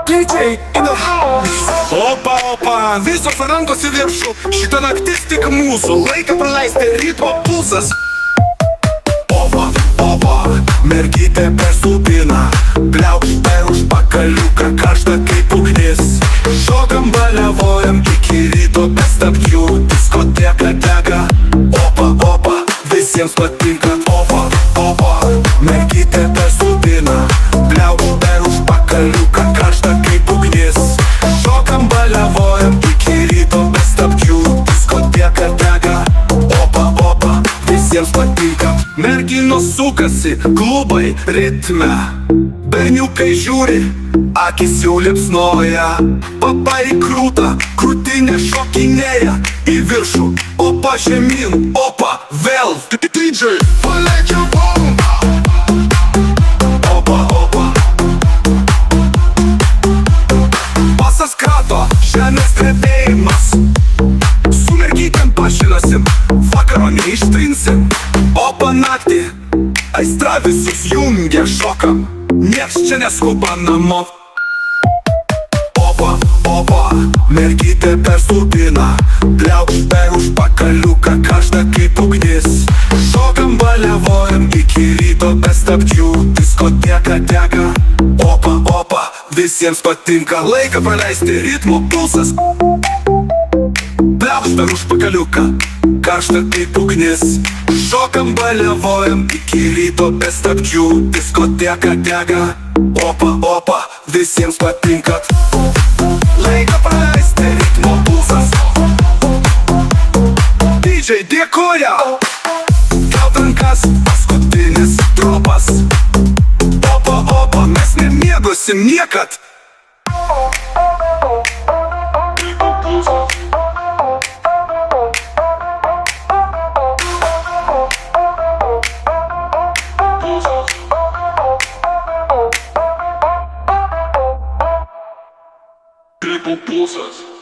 DJ in the house. Опа, visos rankos į viršų. Šita naktis tik mūsų. Laiką praleisti ritmo pulsas. Opa, mergytė per supiną. Pliaukš per užpakaliuką, karšta kaip ugnis. Šokam, baliavojam iki ryto be stabdžių. Diskoteka dega. Opa, visiems patinka. Opa, mergytė per supiną. Pliaukš per užpakaliuką, karšta kaip ugnis. Šokam, baliavojam iki ryto be stabdžių. Diskoteka dega. Opa, visiems patinka. Merginos sukasi, klubai ritme. Berniukai žiūri, akis jau liepsnoja. Papa į krūtą, krūtinė šokinėja. Į viršų, opa žemyn, opa vėl. DJ paleidžia bombą. Opa, pasas krato, žemės drebėjimas. Su mergytėm pašinasim, vakaro neištrinsim. Opa naktį, aistra visus jungia, šokam. Nieks čia neskuba namo. Opa, mergytė per supiną. Pliaukš per užpakaliuką, karšta kaip ugnis. Šokam, baliavojam iki ryto be stabdžių. Diskoteka dega. Opa, visiems patinka. Laiką praleisti ritmo pulsas. Pliaukš per užpakaliuką, karšta kaip ugnis. Šokam, baliavojam iki ryto be stabdžių. Diskoteka dega. Opa, visiems patinka. Laiką praleisti ritmo pulsas. DJ dėkoja. Kelt rankas, paskutinis dropas. Opa, mes nemiegosim niekad. Triple pulsas.